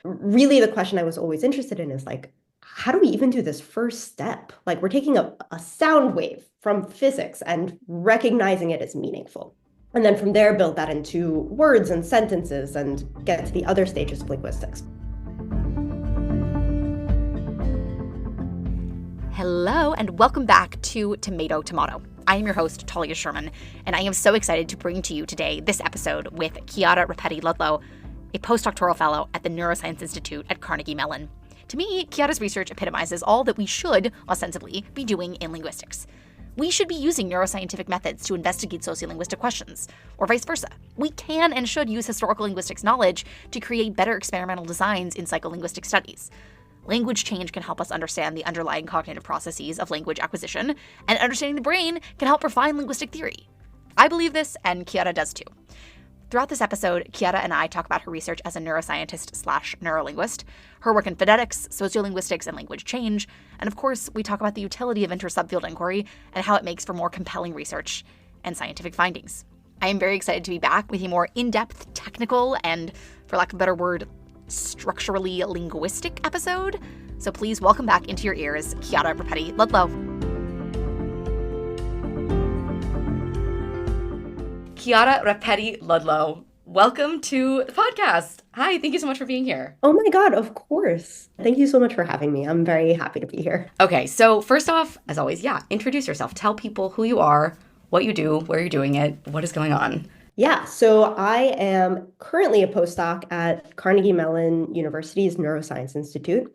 really the question I was always interested in is like, how do we even do this first step? Like we're taking a sound wave from physics and recognizing it as meaningful. And then from there, build that into words and sentences and get to the other stages of linguistics. Hello, and welcome back to Tomato Tomato. I am your host, Talia Sherman, and I am so excited to bring to you today this episode with Chiara Repetti-Ludlow, a postdoctoral fellow at the Neuroscience Institute at Carnegie Mellon. To me, Chiara's research epitomizes all that we should, ostensibly, be doing in linguistics. We should be using neuroscientific methods to investigate sociolinguistic questions, or vice versa. We can and should use historical linguistics knowledge to create better experimental designs in psycholinguistic studies. Language change can help us understand the underlying cognitive processes of language acquisition, and understanding the brain can help refine linguistic theory. I believe this, and Chiara does too. Throughout this episode, Chiara and I talk about her research as a neuroscientist/neurolinguist, her work in phonetics, sociolinguistics, and language change, and of course, we talk about the utility of inter-subfield inquiry and how it makes for more compelling research and scientific findings. I am very excited to be back with a more in-depth, technical, and, for lack of a better word, structurally linguistic episode. So please welcome back into your ears, Chiara Repetti-Ludlow. Chiara Repetti-Ludlow, welcome to the podcast. Hi, thank you so much for being here. Oh my God, of course. Thank you so much for having me. I'm very happy to be here. Okay, so first off, as always, introduce yourself. Tell people who you are, what you do, where you're doing it, what is going on. Yeah, so I am currently a postdoc at Carnegie Mellon University's Neuroscience Institute.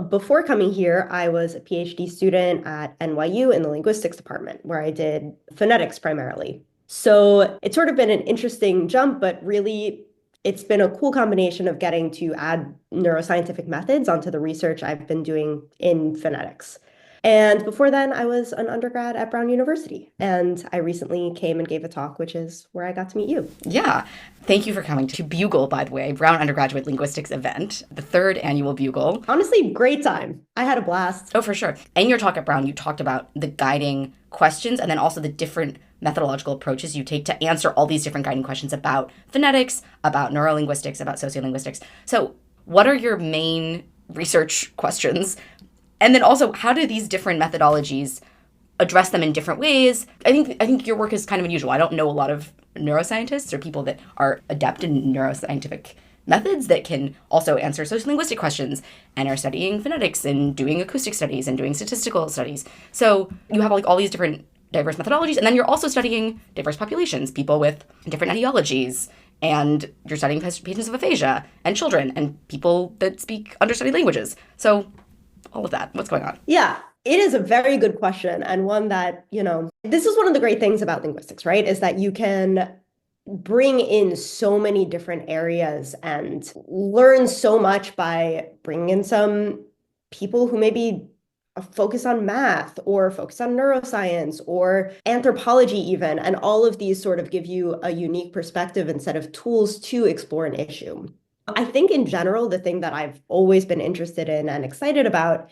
Before coming here, I was a PhD student at NYU in the linguistics department, where I did phonetics primarily. So it's sort of been an interesting jump, but really it's been a cool combination of getting to add neuroscientific methods onto the research I've been doing in phonetics. And before then, I was an undergrad at Brown University. And I recently came and gave a talk, which is where I got to meet you. Yeah. Thank you for coming to Bugle, by the way, Brown Undergraduate Linguistics event, the third annual Bugle. Honestly, great time. I had a blast. Oh, for sure. In your talk at Brown, you talked about the guiding questions and then also the different methodological approaches you take to answer all these different guiding questions about phonetics, about neurolinguistics, about sociolinguistics. So what are your main research questions? And then also, how do these different methodologies address them in different ways? I think your work is kind of unusual. I don't know a lot of neuroscientists or people that are adept in neuroscientific methods that can also answer sociolinguistic questions and are studying phonetics and doing acoustic studies and doing statistical studies. So you have like all these different diverse methodologies, and then you're also studying diverse populations, people with different ideologies, and you're studying patients of aphasia and children and people that speak understudied languages. So all of that. What's going on? Yeah, it is a very good question, and one that, this is one of the great things about linguistics, right? Is that you can bring in so many different areas and learn so much by bringing in some people who maybe focus on math or focus on neuroscience or anthropology even, and all of these sort of give you a unique perspective and set of tools to explore an issue. I think in general, the thing that I've always been interested in and excited about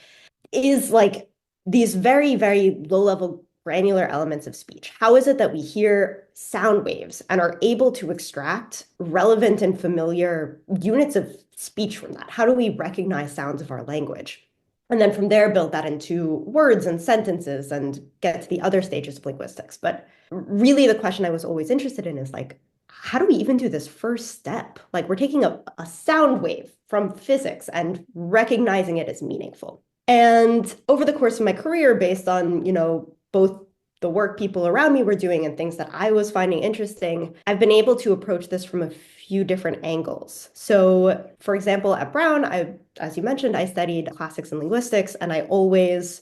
is like these very, very low-level granular elements of speech. How is it that we hear sound waves and are able to extract relevant and familiar units of speech from that? How do we recognize sounds of our language? And then from there, build that into words and sentences and get to the other stages of linguistics. But really the question I was always interested in is like, how do we even do this first step? Like we're taking a sound wave from physics and recognizing it as meaningful. And over the course of my career, based on, both the work people around me were doing and things that I was finding interesting, I've been able to approach this from a few different angles. So for example, at Brown, as you mentioned, I studied classics and linguistics, and I always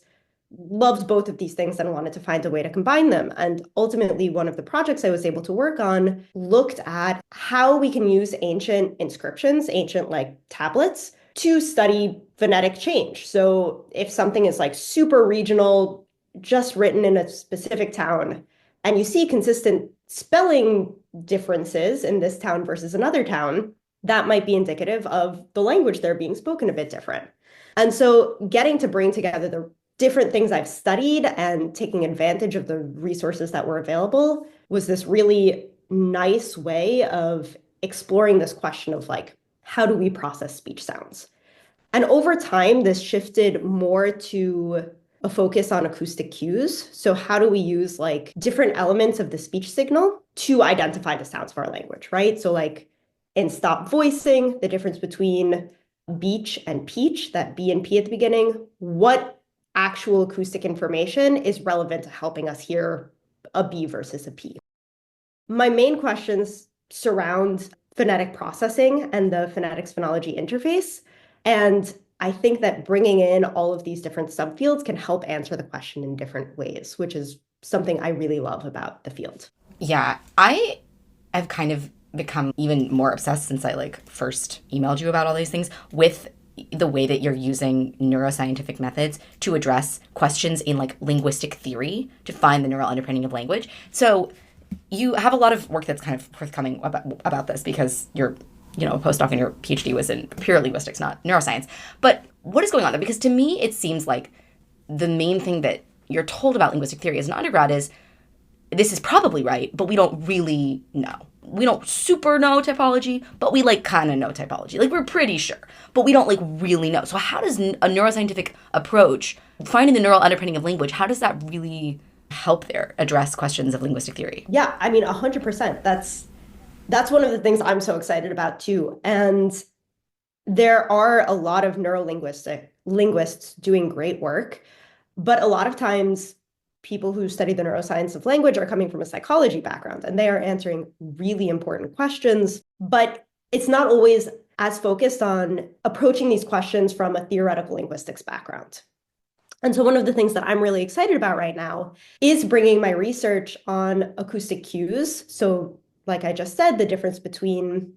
loved both of these things and wanted to find a way to combine them. And ultimately, one of the projects I was able to work on looked at how we can use ancient inscriptions, ancient like tablets, to study phonetic change. So if something is like super regional, just written in a specific town, and you see consistent spelling differences in this town versus another town, that might be indicative of the language they're being spoken a bit different. And so getting to bring together the different things I've studied and taking advantage of the resources that were available was this really nice way of exploring this question of like, how do we process speech sounds? And over time, this shifted more to a focus on acoustic cues. So how do we use like different elements of the speech signal to identify the sounds of our language, right? So like in stop voicing, the difference between beach and peach, that B and P at the beginning, what actual acoustic information is relevant to helping us hear a B versus a P? My main questions surround phonetic processing and the phonetics-phonology interface. And I think that bringing in all of these different subfields can help answer the question in different ways, which is something I really love about the field. Yeah, I have kind of become even more obsessed since I like first emailed you about all these things with the way that you're using neuroscientific methods to address questions in like linguistic theory to find the neural underpinning of language. So you have a lot of work that's kind of forthcoming about this because you're, a postdoc and your PhD was in pure linguistics, not neuroscience. But what is going on there? Because to me, it seems like the main thing that you're told about linguistic theory as an undergrad is this is probably right, but we don't really know. We don't super know typology, but we like kind of know typology. Like we're pretty sure, but we don't like really know. So how does a neuroscientific approach, finding the neural underpinning of language, how does that really help there address questions of linguistic theory? Yeah, I mean, 100%. That's one of the things I'm so excited about too. And there are a lot of linguists doing great work, but a lot of times people who study the neuroscience of language are coming from a psychology background and they are answering really important questions, but it's not always as focused on approaching these questions from a theoretical linguistics background. And so one of the things that I'm really excited about right now is bringing my research on acoustic cues. So like I just said, the difference between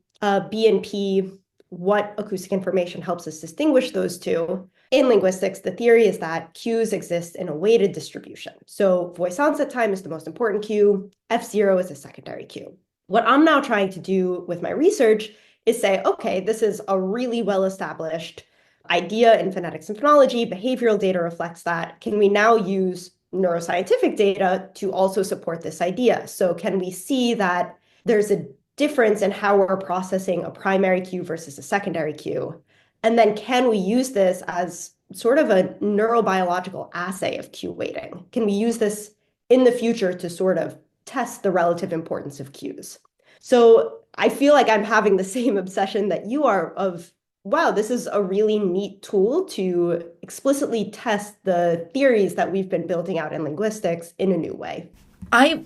B and P, what acoustic information helps us distinguish those two. In linguistics, the theory is that cues exist in a weighted distribution. So voice onset time is the most important cue. F0 is a secondary cue. What I'm now trying to do with my research is say, okay, this is a really well-established idea in phonetics and phonology. Behavioral data reflects that. Can we now use neuroscientific data to also support this idea? So can we see that there's a difference in how we're processing a primary cue versus a secondary cue? And then can we use this as sort of a neurobiological assay of cue weighting? Can we use this in the future to sort of test the relative importance of cues? So I feel like I'm having the same obsession that you are of, wow, this is a really neat tool to explicitly test the theories that we've been building out in linguistics in a new way. I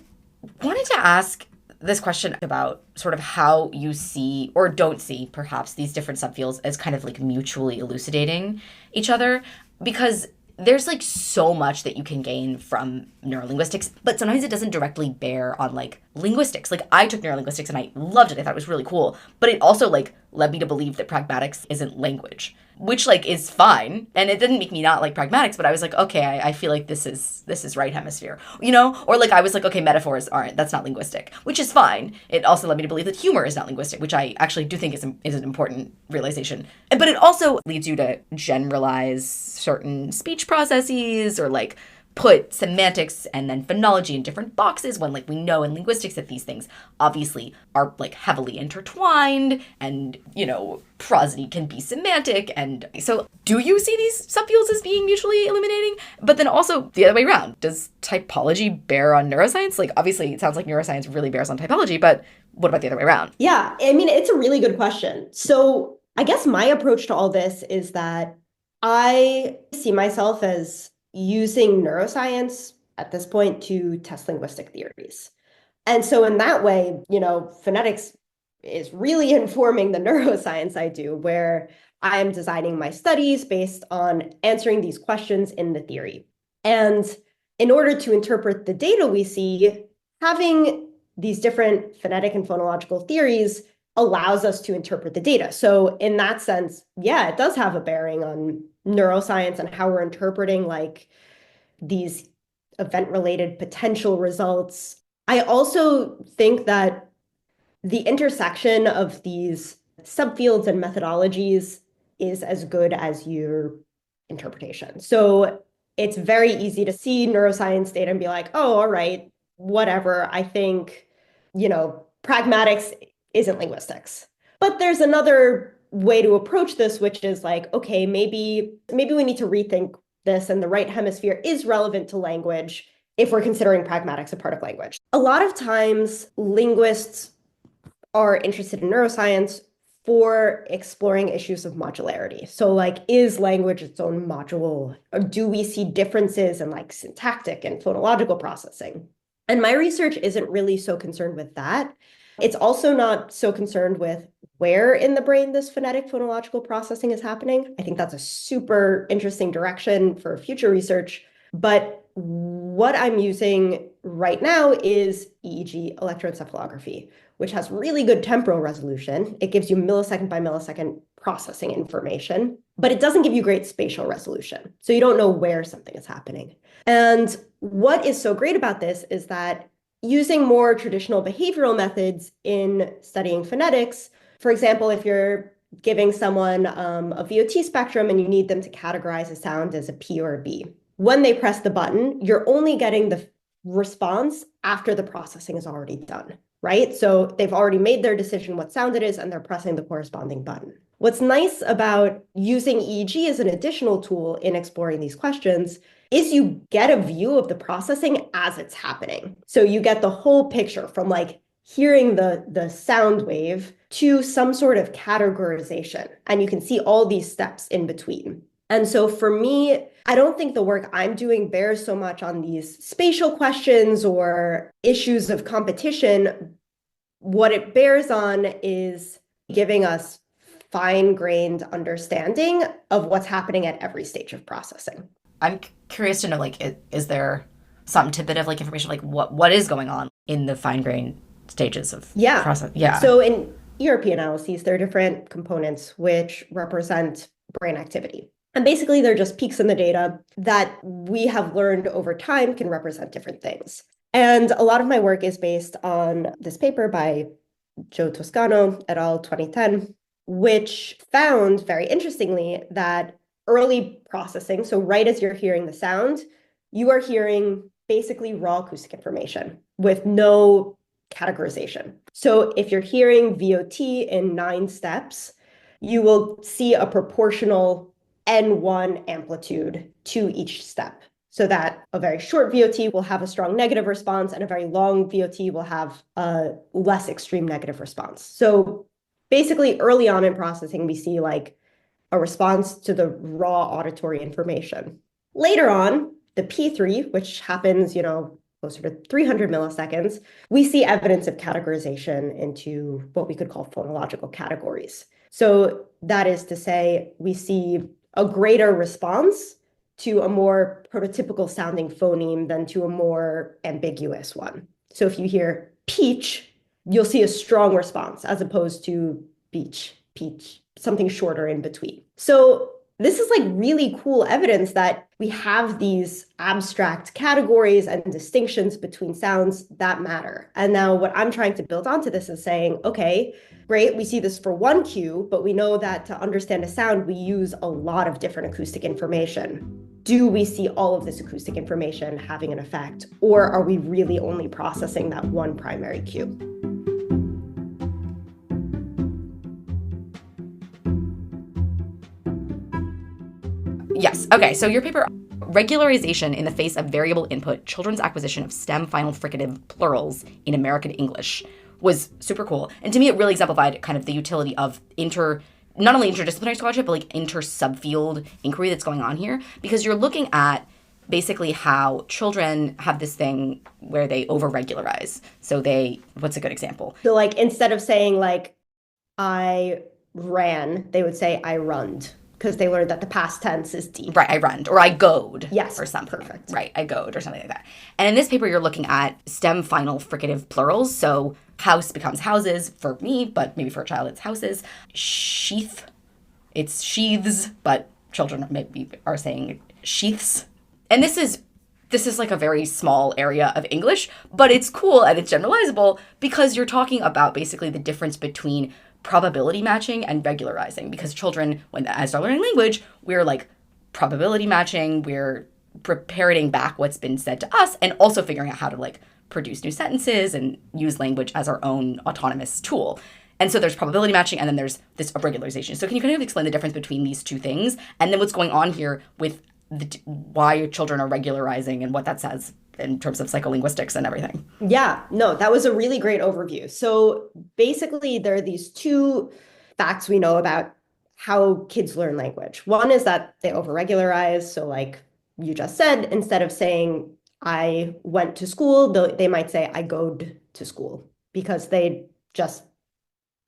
wanted to ask this question about sort of how you see or don't see perhaps these different subfields as kind of like mutually elucidating each other, because there's like so much that you can gain from neurolinguistics, but sometimes it doesn't directly bear on like linguistics. Like I took neurolinguistics and I loved it. I thought it was really cool, but it also like led me to believe that pragmatics isn't language, which like is fine. And it didn't make me not like pragmatics, but I was like, okay, I feel like this is right hemisphere, or like I was like, okay, metaphors aren't, that's not linguistic, which is fine. It also led me to believe that humor is not linguistic, which I actually do think is an important realization. But it also leads you to generalize certain speech processes or like put semantics and then phonology in different boxes when like we know in linguistics that these things obviously are like heavily intertwined and, prosody can be semantic. And so do you see these subfields as being mutually illuminating? But then also the other way around, does typology bear on neuroscience? Like obviously it sounds like neuroscience really bears on typology, but what about the other way around? Yeah, I mean, it's a really good question. So I guess my approach to all this is that I see myself as using neuroscience at this point to test linguistic theories. And so in that way, phonetics is really informing the neuroscience I do, where I'm designing my studies based on answering these questions in the theory. And in order to interpret the data we see, having these different phonetic and phonological theories allows us to interpret the data. So in that sense, yeah, it does have a bearing on neuroscience and how we're interpreting like these event-related potential results. I also think that the intersection of these subfields and methodologies is as good as your interpretation. So it's very easy to see neuroscience data and be like, oh, all right, whatever. I think, pragmatics isn't linguistics. But there's another way to approach this, which is like, okay, maybe we need to rethink this, and the right hemisphere is relevant to language if we're considering pragmatics a part of language. A lot of times, linguists are interested in neuroscience for exploring issues of modularity. So like, is language its own module? Or do we see differences in like syntactic and phonological processing? And my research isn't really so concerned with that. It's also not so concerned with where in the brain this phonetic phonological processing is happening. I think that's a super interesting direction for future research. But what I'm using right now is EEG electroencephalography, which has really good temporal resolution. It gives you millisecond by millisecond processing information, but it doesn't give you great spatial resolution. So you don't know where something is happening. And what is so great about this is that using more traditional behavioral methods in studying phonetics, for example, if you're giving someone a VOT spectrum and you need them to categorize a sound as a P or a B, when they press the button, you're only getting the response after the processing is already done, right? So they've already made their decision what sound it is, and they're pressing the corresponding button. What's nice about using EEG as an additional tool in exploring these questions is you get a view of the processing as it's happening. So you get the whole picture from like hearing the sound wave to some sort of categorization, and you can see all these steps in between. And so for me, I don't think the work I'm doing bears so much on these spatial questions or issues of competition. What it bears on is giving us fine-grained understanding of what's happening at every stage of processing. I'm curious to know, like, is there some tidbit of like information, like what is going on in the fine-grained stages of process? Yeah. So in ERP analyses, there are different components which represent brain activity. And basically, they're just peaks in the data that we have learned over time can represent different things. And a lot of my work is based on this paper by Joe Toscano et al. 2010, which found, very interestingly, that early processing, so right as you're hearing the sound, you are hearing basically raw acoustic information with no categorization. So if you're hearing VOT in 9 steps, you will see a proportional N1 amplitude to each step, so that a very short VOT will have a strong negative response and a very long VOT will have a less extreme negative response. So basically, early on in processing, we see like a response to the raw auditory information. Later on, the P3, which happens, closer to 300 milliseconds, we see evidence of categorization into what we could call phonological categories. So that is to say, we see a greater response to a more prototypical sounding phoneme than to a more ambiguous one. So if you hear peach, you'll see a strong response as opposed to beach, peach, something shorter in between. So this is like really cool evidence that we have these abstract categories and distinctions between sounds that matter. And now what I'm trying to build onto this is saying, okay, great, we see this for one cue, but we know that to understand a sound, we use a lot of different acoustic information. Do we see all of this acoustic information having an effect, or are we really only processing that one primary cue? Yes. Okay. So your paper, Regularization in the Face of Variable Input, Children's Acquisition of STEM Final Fricative Plurals in American English, was super cool. And to me, it really exemplified kind of the utility of not only interdisciplinary scholarship, but like inter-subfield inquiry that's going on here. Because you're looking at basically how children have this thing where they over-regularize. So what's a good example? So like, instead of saying like, I ran, they would say, I runned. Because they learned that the past tense is deep. Right, I runned, or I goed. Yes, or something. Perfect. Right, I goed, or something like that. And in this paper, you're looking at STEM final fricative plurals. So house becomes houses for me, but maybe for a child it's houses. Sheath, it's sheaths, but children maybe are saying sheaths. And this is like a very small area of English, but it's cool and it's generalizable because you're talking about basically the difference between probability matching and regularizing, because children, as they're learning language, we're like probability matching, we're parroting back what's been said to us, and also figuring out how to like produce new sentences and use language as our own autonomous tool. And so there's probability matching, and then there's this regularization. So can you kind of explain the difference between these two things, and then what's going on here with why children are regularizing and what that says in terms of psycholinguistics and everything? Yeah, no, that was a really great overview. So basically, there are these two facts we know about how kids learn language. One is that they overregularize. So like you just said, instead of saying, I went to school, they might say, I goed to school, because they just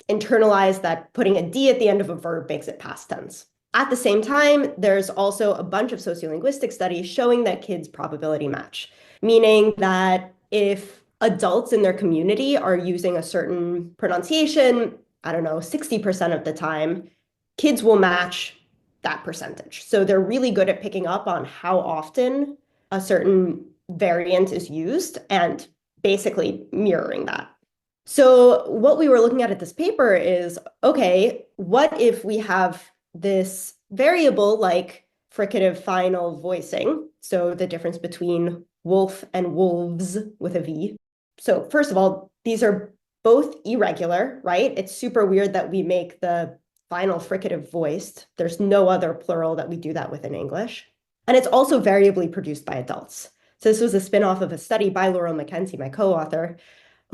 internalize that putting a D at the end of a verb makes it past tense. At the same time, there's also a bunch of sociolinguistic studies showing that kids probability match, meaning that if adults in their community are using a certain pronunciation, I don't know, 60% of the time, kids will match that percentage. So they're really good at picking up on how often a certain variant is used and basically mirroring that. So what we were looking at this paper is, okay, what if we have this variable like fricative final voicing, so the difference between wolf and wolves with a V. So first of all, these are both irregular, right? It's super weird that we make the final fricative voiced. There's no other plural that we do that with in English. And it's also variably produced by adults. So this was a spin-off of a study by Laurel Mackenzie, my co-author,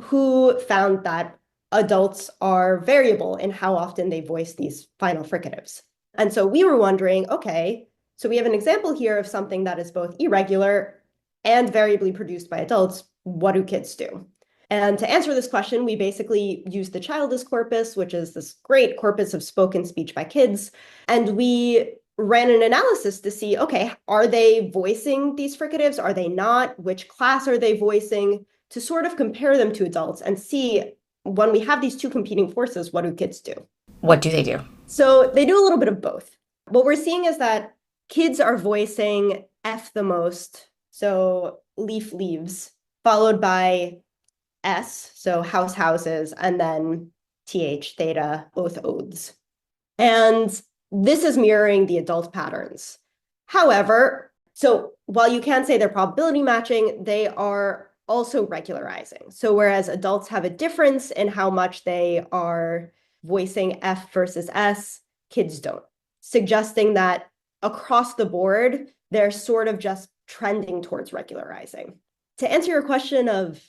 who found that adults are variable in how often they voice these final fricatives. And so we were wondering, okay, so we have an example here of something that is both irregular and variably produced by adults. What do kids do? And to answer this question, we basically used the Childis corpus, which is this great corpus of spoken speech by kids. And we ran an analysis to see, okay, are they voicing these fricatives? Are they not? Which class are they voicing? To sort of compare them to adults and see, when we have these two competing forces, what do kids do? What do they do? So they do a little bit of both. What we're seeing is that kids are voicing F the most, so leaf, leaves, followed by S, so house, houses, and then TH, theta, oath, oaths. And this is mirroring the adult patterns. However, so while you can say they're probability matching, they are also regularizing. So whereas adults have a difference in how much they are voicing F versus S, kids don't, suggesting that across the board, they're sort of just trending towards regularizing. To answer your question of,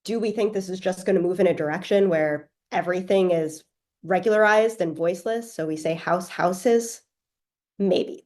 do we think this is just going to move in a direction where everything is regularized and voiceless? So we say house, houses? Maybe.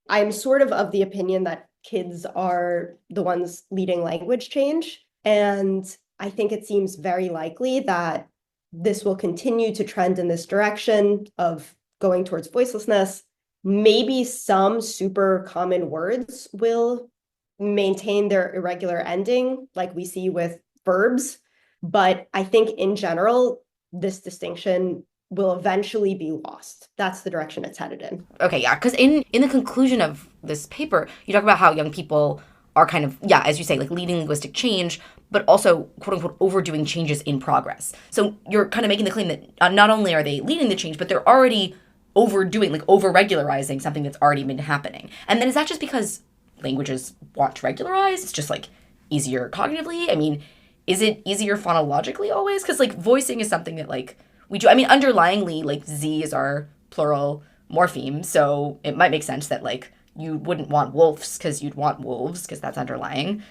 I'm sort of the opinion that kids are the ones leading language change. And I think it seems very likely that this will continue to trend in this direction of going towards voicelessness. Maybe some super common words will maintain their irregular ending, like we see with verbs. But I think in general, this distinction will eventually be lost. That's the direction it's headed in. Okay, yeah, because in the conclusion of this paper, you talk about how young people are kind of, yeah, as you say, like leading linguistic change, but also, quote unquote, overdoing changes in progress. So you're kind of making the claim that not only are they leading the change, but they're already overdoing, like over-regularizing something that's already been happening. And then is that just because languages want to regularize? It's just like easier cognitively? I mean, is it easier phonologically always? Because like voicing is something that like we do. I mean, underlyingly, like Z is our plural morpheme. So it might make sense that like you wouldn't want wolves because you'd want wolves because that's underlying.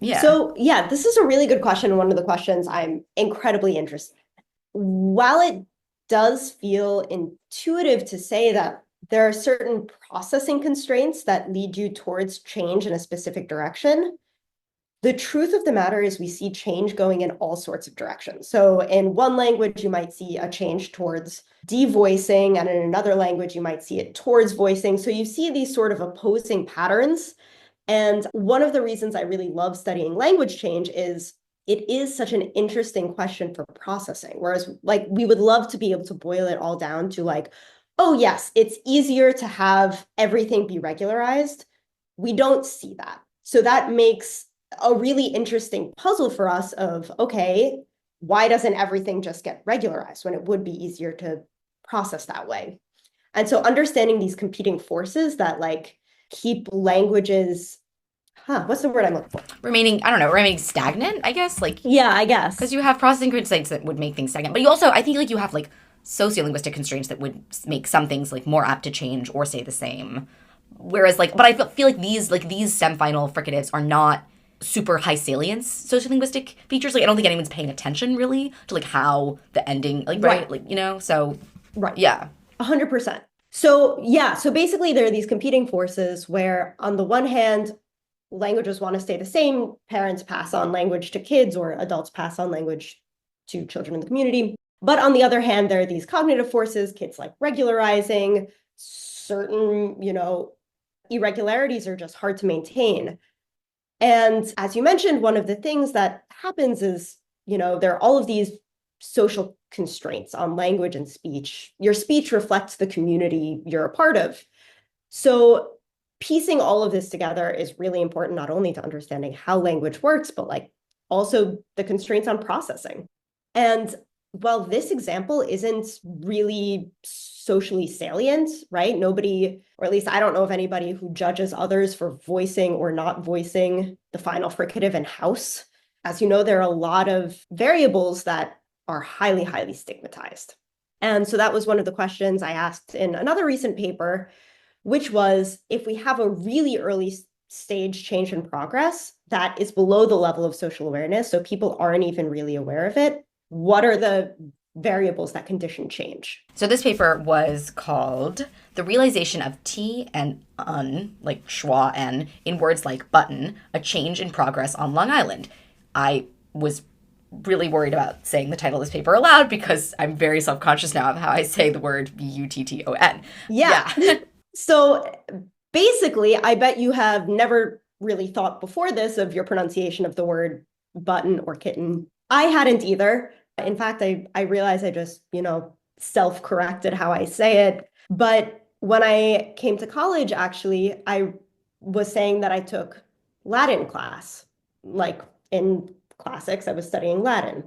Yeah. So yeah, this is a really good question. One of the questions I'm incredibly interested in. While it does feel intuitive to say that there are certain processing constraints that lead you towards change in a specific direction, the truth of the matter is we see change going in all sorts of directions. So in one language, you might see a change towards devoicing, and in another language, you might see it towards voicing. So you see these sort of opposing patterns. And one of the reasons I really love studying language change is it is such an interesting question for processing. Whereas like we would love to be able to boil it all down to like, oh yes, it's easier to have everything be regularized. We don't see that. So that makes a really interesting puzzle for us of, okay, why doesn't everything just get regularized when it would be easier to process that way? And so understanding these competing forces that like keep languages What's the word I'm looking for? Remaining stagnant, I guess. Like, Yeah, I guess. because you have processing constraints that would make things stagnant. But you also, I think, like, you have, like, sociolinguistic constraints that would make some things, like, more apt to change or stay the same. Whereas, like, but I feel like these stem final fricatives are not super high salience sociolinguistic features. Like, I don't think anyone's paying attention, really, to, like, how the ending, like, right? Like, so. Right. Yeah. 100%. So, yeah, so basically there are these competing forces where, on the one hand, languages want to stay the same. Parents pass on language to kids, or adults pass on language to children in the community. But on the other hand, there are these cognitive forces, kids like regularizing, certain, irregularities are just hard to maintain. And as you mentioned, one of the things that happens is, there are all of these social constraints on language and speech. Your speech reflects the community you're a part of. So piecing all of this together is really important, not only to understanding how language works, but like also the constraints on processing. And while this example isn't really socially salient, right? Nobody, or at least I don't know of anybody who judges others for voicing or not voicing the final fricative in house. As you know, there are a lot of variables that are highly, highly stigmatized. And so that was one of the questions I asked in another recent paper, which was, if we have a really early stage change in progress that is below the level of social awareness, so people aren't even really aware of it, what are the variables that condition change? So this paper was called The Realization of T and Un, like schwa n, in words like button, a change in progress on Long Island. I was really worried about saying the title of this paper aloud because I'm very self-conscious now of how I say the word button. Yeah. So basically, I bet you have never really thought before this of your pronunciation of the word button or kitten. I hadn't either. In fact, I realized I just, self-corrected how I say it. But when I came to college, actually, I was saying that I took Latin class. Like in classics, I was studying Latin.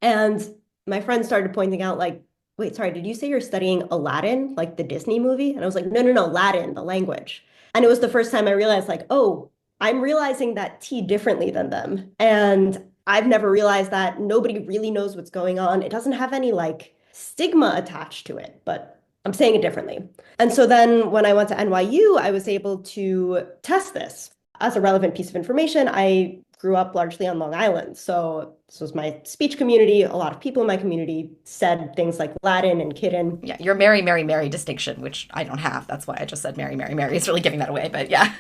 And my friends started pointing out, like, wait, sorry, did you say you're studying Aladdin, like the Disney movie? And I was like, no, Latin, the language. And it was the first time I realized, like, oh, I'm realizing that T differently than them. And I've never realized that nobody really knows what's going on. It doesn't have any like stigma attached to it, but I'm saying it differently. And so then when I went to NYU, I was able to test this as a relevant piece of information. I grew up largely on Long Island. So this was my speech community. A lot of people in my community said things like Latin and kitten. Yeah, your Mary, Mary, Mary distinction, which I don't have. That's why I just said Mary, Mary, Mary. It's really giving that away, but yeah.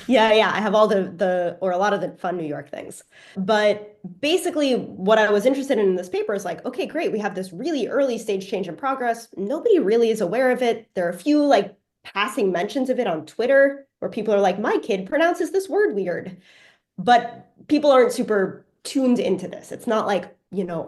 Yeah, I have all or a lot of the fun New York things. But basically what I was interested in this paper is like, okay, great. We have this really early stage change in progress. Nobody really is aware of it. There are a few like passing mentions of it on Twitter where people are like, my kid pronounces this word weird. But people aren't super tuned into this. It's not like,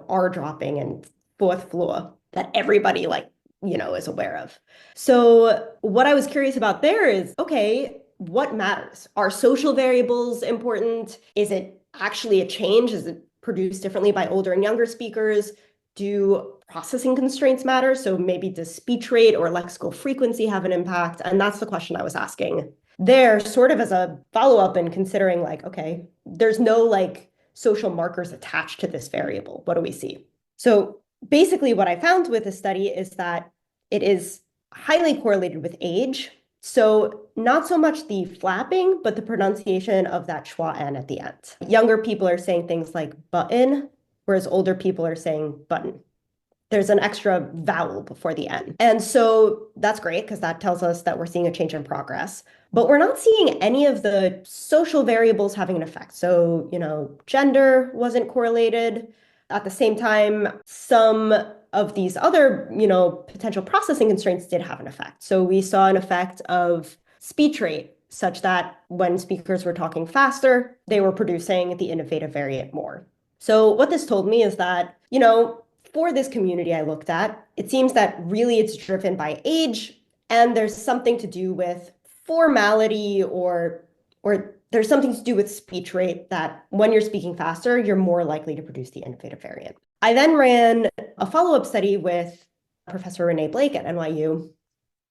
R dropping and fourth floor that everybody is aware of. So what I was curious about there is, okay, what matters? Are social variables important? Is it actually a change? Is it produced differently by older and younger speakers? Do processing constraints matter? So maybe does speech rate or lexical frequency have an impact? And that's the question I was asking there, sort of as a follow-up and considering like, okay, there's no like social markers attached to this variable. What do we see? So basically what I found with the study is that it is highly correlated with age. So not so much the flapping, but the pronunciation of that schwa n at the end. Younger people are saying things like button, whereas older people are saying button. There's an extra vowel before the N. And so that's great because that tells us that we're seeing a change in progress. But we're not seeing any of the social variables having an effect. So, gender wasn't correlated. At the same time, some of these other, potential processing constraints did have an effect. So we saw an effect of speech rate, such that when speakers were talking faster, they were producing the innovative variant more. So what this told me is that, for this community I looked at, it seems that really it's driven by age, and there's something to do with formality or there's something to do with speech rate, that when you're speaking faster, you're more likely to produce the innovative variant. I then ran a follow-up study with Professor Renee Blake at NYU,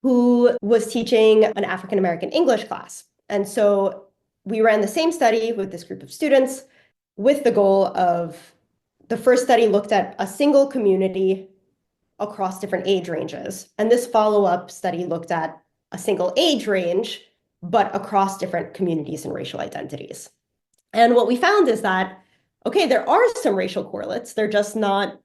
who was teaching an African American English class. And so we ran the same study with this group of students with the goal of the first study looked at a single community across different age ranges. And this follow-up study looked at a single age range, but across different communities and racial identities. And what we found is that, okay, there are some racial correlates. They're just not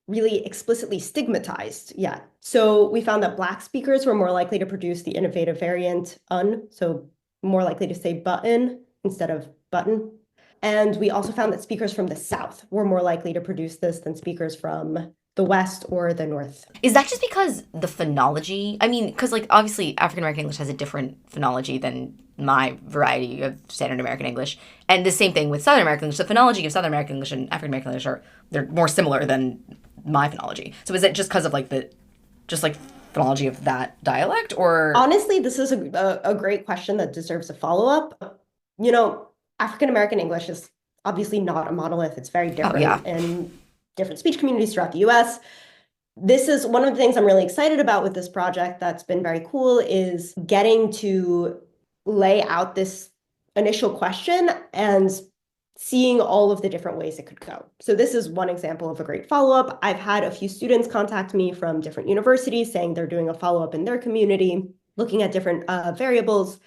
really explicitly stigmatized yet. So we found that Black speakers were more likely to produce the innovative variant un, so more likely to say button instead of button. And we also found that speakers from the South were more likely to produce this than speakers from the West or the North. Is that just because the phonology? I mean, because like obviously African American English has a different phonology than my variety of standard American English. And the same thing with Southern American English. The phonology of Southern American English and African American English they're more similar than my phonology. So is it just because of like phonology of that dialect, or? Honestly, this is a great question that deserves a follow-up. African American English is obviously not a monolith. It's very different in different speech communities throughout the US. This is one of the things I'm really excited about with this project that's been very cool is getting to lay out this initial question and seeing all of the different ways it could go. So this is one example of a great follow-up. I've had a few students contact me from different universities saying they're doing a follow-up in their community, looking at different variables.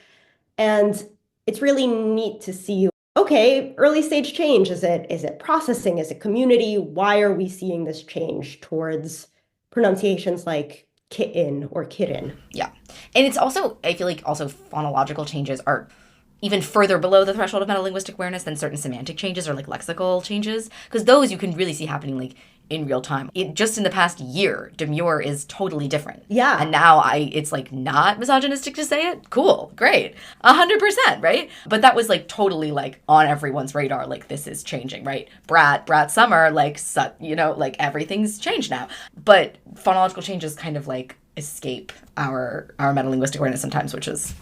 And it's really neat to see, okay, early stage change. Is it processing? Is it community? Why are we seeing this change towards pronunciations like kitten or kitten? Yeah. And it's also, I feel like also phonological changes are even further below the threshold of metalinguistic awareness than certain semantic changes or like lexical changes, because those you can really see happening like in real time. Just in the past year, demure is totally different. Yeah. And now it's like not misogynistic to say it. Cool. Great. 100%, right? But that was like totally like on everyone's radar. Like this is changing, right? Brat Summer, like, like everything's changed now. But phonological changes kind of like escape our metalinguistic awareness sometimes, which is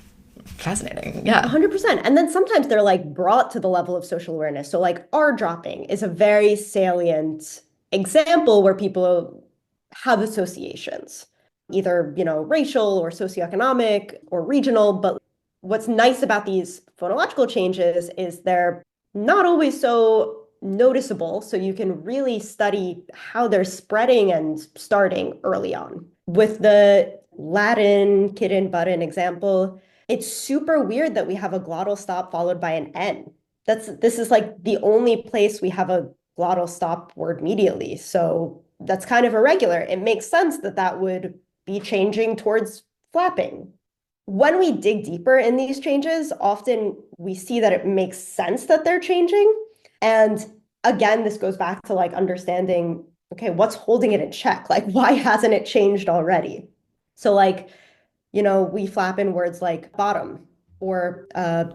fascinating. Yeah. 100%. And then sometimes they're like brought to the level of social awareness. So like R dropping is a very salient example where people have associations, either, racial or socioeconomic or regional. But what's nice about these phonological changes is they're not always so noticeable. So you can really study how they're spreading and starting early on. With the Latin kitten button example, it's super weird that we have a glottal stop followed by an N. This is like the only place we have a glottal stop word medially. So that's kind of irregular. It makes sense that that would be changing towards flapping. When we dig deeper in these changes, often we see that it makes sense that they're changing. And again, this goes back to like understanding, okay, what's holding it in check? Like, why hasn't it changed already? So like, we flap in words like bottom or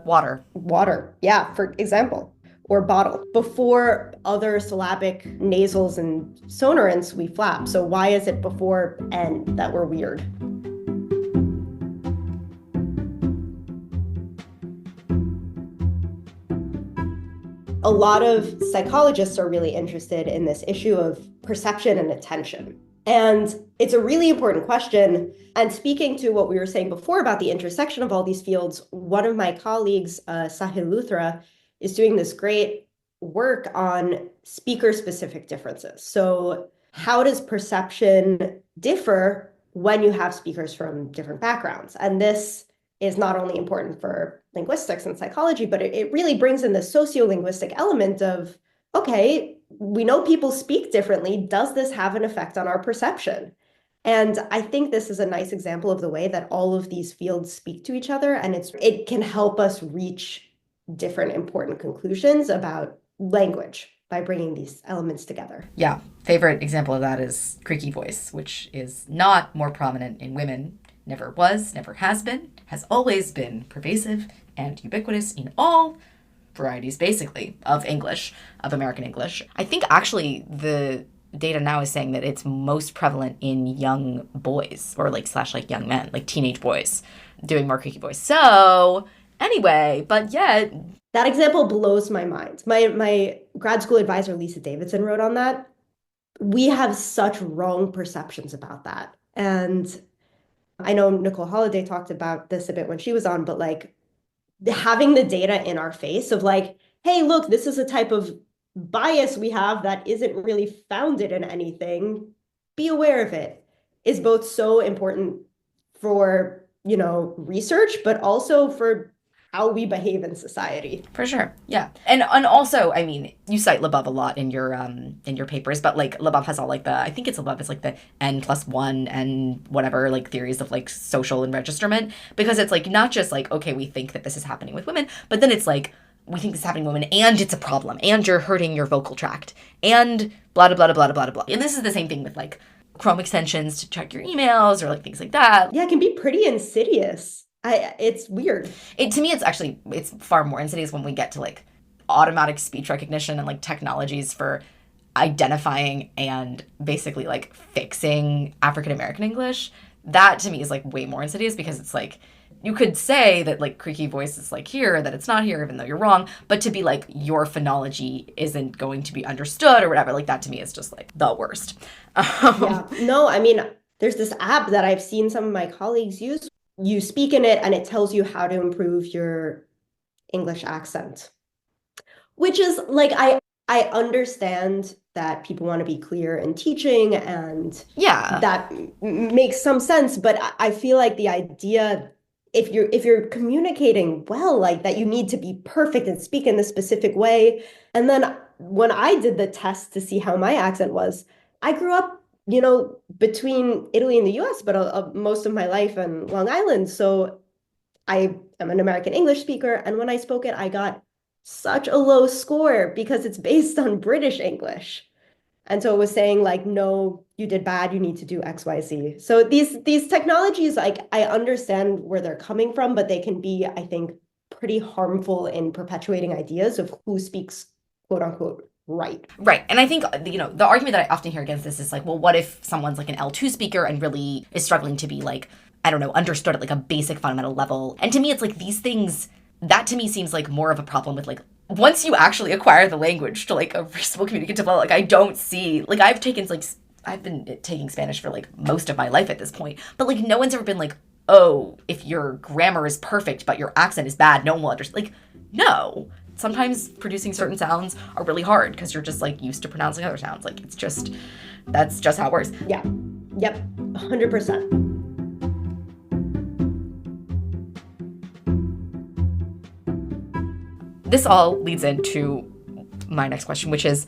water. Yeah, for example, or bottle. Before other syllabic nasals and sonorants, we flap. So why is it before N that we're weird? A lot of psychologists are really interested in this issue of perception and attention. And it's a really important question. And speaking to what we were saying before about the intersection of all these fields, one of my colleagues, Sahil Luthra, is doing this great work on speaker-specific differences. So how does perception differ when you have speakers from different backgrounds? And this is not only important for linguistics and psychology, but it really brings in the sociolinguistic element of, okay, we know people speak differently. Does this have an effect on our perception? And I think this is a nice example of the way that all of these fields speak to each other, and it can help us reach different important conclusions about language by bringing these elements together. Yeah. Favorite example of that is creaky voice, which is not more prominent in women. Never was, never has been, has always been pervasive and ubiquitous in all varieties, basically, of English, of American English. I think actually the data now is saying that it's most prevalent in young boys or / young men, like teenage boys doing more creaky voice. So anyway, but yet. That example blows my mind. My grad school advisor, Lisa Davidson, wrote on that. We have such wrong perceptions about that. And I know Nicole Holliday talked about this a bit when she was on, but like having the data in our face of like, hey, look, this is a type of bias we have that isn't really founded in anything. Be aware of it is both so important for, research, but also for how we behave in society. For sure. Yeah. And also, I mean, you cite Labov a lot in your papers, but like Labov has all like I think it's Labov, it's like the N+1 and whatever, like theories of like social enregistrement, because it's like not just like, okay, we think that this is happening with women, but then it's like we think this is happening with women and it's a problem and you're hurting your vocal tract and blah blah blah blah blah blah blah. And this is the same thing with like Chrome extensions to check your emails or like things like that. Yeah, it can be pretty insidious. It's weird. To me, it's far more insidious when we get to like automatic speech recognition and like technologies for identifying and basically like fixing African American English. That to me is like way more insidious, because it's like you could say that like creaky voice is like here, that it's not here, even though you're wrong. But to be like your phonology isn't going to be understood or whatever, like that to me is just like the worst. Yeah. No, I mean, there's this app that I've seen some of my colleagues use. You speak in it and it tells you how to improve your English accent, which is like, I understand that people want to be clear in teaching, and Yeah. that makes some sense. But I feel like the idea, if you're communicating well, like that, you need to be perfect and speak in this specific way. And then when I did the test to see how my accent was, I grew up, between Italy and the US, but most of my life in Long Island. So I am an American English speaker. And when I spoke it, I got such a low score because it's based on British English. And so it was saying like, no, you did bad, you need to do X, Y, Z. So these technologies, like, I understand where they're coming from, but they can be, I think, pretty harmful in perpetuating ideas of who speaks, quote unquote, right. Right. And I think, the argument that I often hear against this is like, well, what if someone's like an L2 speaker and really is struggling to be like, I don't know, understood at like a basic fundamental level. And to me, it's like these things, that to me seems like more of a problem with like, once you actually acquire the language to like a reasonable communicative level, like I don't see, like I've been taking Spanish for like most of my life at this point, but like no one's ever been like, oh, if your grammar is perfect, but your accent is bad, no one will understand. Like, no. Sometimes producing certain sounds are really hard because you're just like used to pronouncing other sounds. Like that's just how it works. Yeah. Yep. 100%. This all leads into my next question, which is,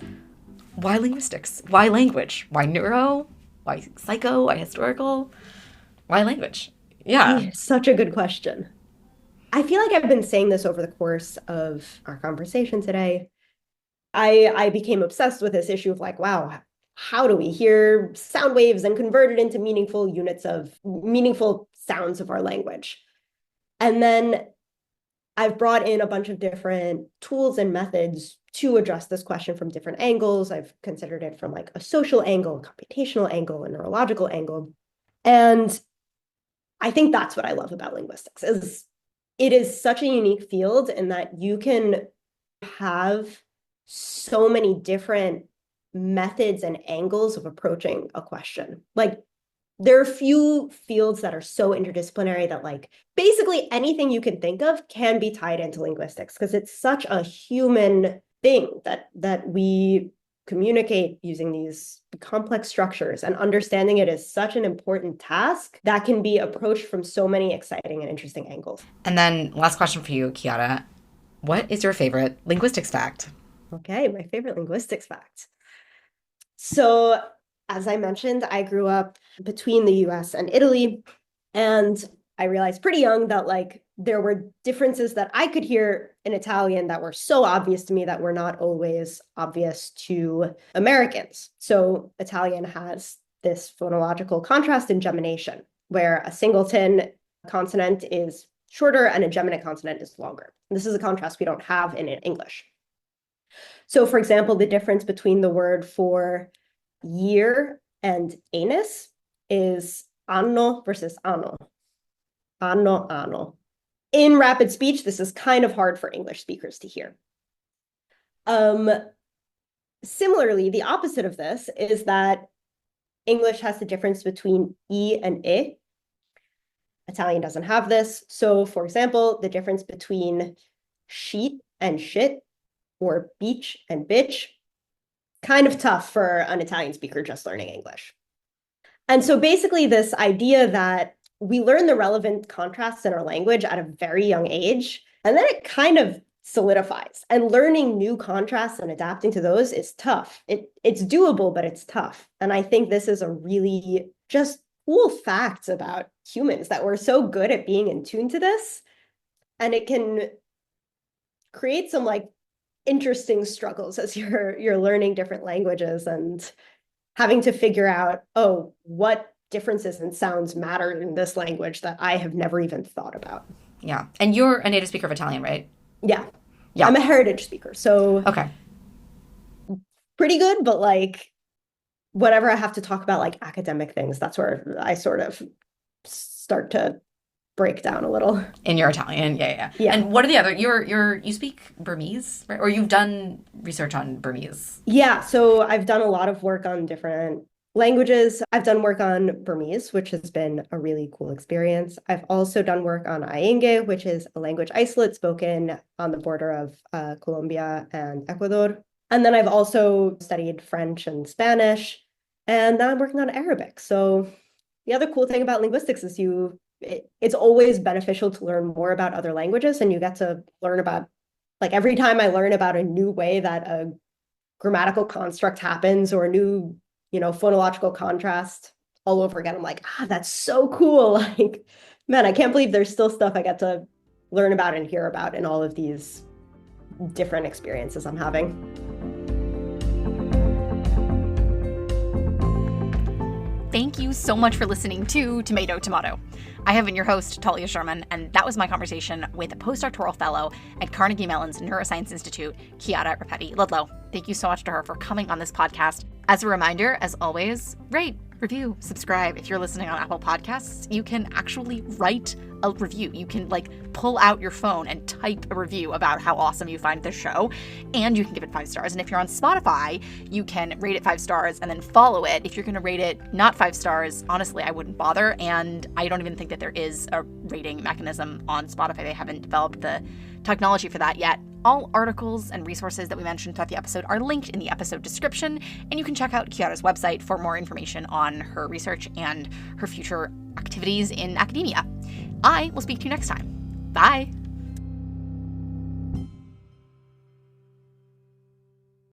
why linguistics? Why language? Why neuro? Why psycho? Why historical? Why language? Yeah. Such a good question. I feel like I've been saying this over the course of our conversation today. I became obsessed with this issue of like, wow, how do we hear sound waves and convert it into meaningful sounds of our language? And then I've brought in a bunch of different tools and methods to address this question from different angles. I've considered it from like a social angle, a computational angle, a neurological angle. And I think that's what I love about linguistics, is it is such a unique field in that you can have so many different methods and angles of approaching a question. Like, there are few fields that are so interdisciplinary that like basically anything you can think of can be tied into linguistics, because it's such a human thing that we communicate using these complex structures, and understanding it is such an important task that can be approached from so many exciting and interesting angles. And then last question for you, Chiara. What is your favorite linguistics fact? Okay, my favorite linguistics fact. So, as I mentioned, I grew up between the US and Italy, and I realized pretty young that like there were differences that I could hear in Italian that were so obvious to me that were not always obvious to Americans. So Italian has this phonological contrast in gemination, where a singleton consonant is shorter and a geminate consonant is longer. This is a contrast we don't have in English. So for example, the difference between the word for year and anus is anno versus anno. Anno, anno. In rapid speech, this is kind of hard for English speakers to hear. Similarly, the opposite of this is that English has the difference between E and I. Italian doesn't have this. So for example, the difference between sheet and shit or beach and bitch, kind of tough for an Italian speaker just learning English. And so basically this idea that we learn the relevant contrasts in our language at a very young age, and then it kind of solidifies. And learning new contrasts and adapting to those is tough. It's doable, but it's tough. And I think this is a really just cool fact about humans, that we're so good at being in tune to this. And it can create some like interesting struggles as you're learning different languages and having to figure out, oh, what differences in sounds matter in this language that I have never even thought about. Yeah. And you're a native speaker of Italian, right? Yeah. Yeah. I'm a heritage speaker, so Okay. pretty good, but like whenever I have to talk about like academic things, that's where I sort of start to break down a little. In your Italian, yeah. And what are the other? You speak Burmese, right? Or you've done research on Burmese? Yeah, so I've done a lot of work on different languages. I've done work on Burmese, which has been a really cool experience. I've also done work on Ayenge, which is a language isolate spoken on the border of Colombia and Ecuador. And then I've also studied French and Spanish, and now I'm working on Arabic. So the other cool thing about linguistics is it's always beneficial to learn more about other languages, and you get to learn about, like every time I learn about a new way that a grammatical construct happens or a new, phonological contrast all over again, I'm like, that's so cool. Like, man, I can't believe there's still stuff I get to learn about and hear about in all of these different experiences I'm having. Thank you so much for listening to Tomato Tomato. I have been your host, Talia Sherman, and that was my conversation with a postdoctoral fellow at Carnegie Mellon's Neuroscience Institute, Chiara Repetti-Ludlow. Thank you so much to her for coming on this podcast. As a reminder, as always, rate, review, subscribe. If you're listening on Apple Podcasts, you can actually write a review. You can pull out your phone and type a review about how awesome you find the show, and you can give it 5 stars. And if you're on Spotify, you can rate it 5 stars and then follow it. If you're going to rate it not 5 stars, honestly, I wouldn't bother. And I don't even think that there is a rating mechanism on Spotify. They haven't developed the technology for that yet. All articles and resources that we mentioned throughout the episode are linked in the episode description, and you can check out Chiara's website for more information on her research and her future activities in academia. I will speak to you next time. Bye.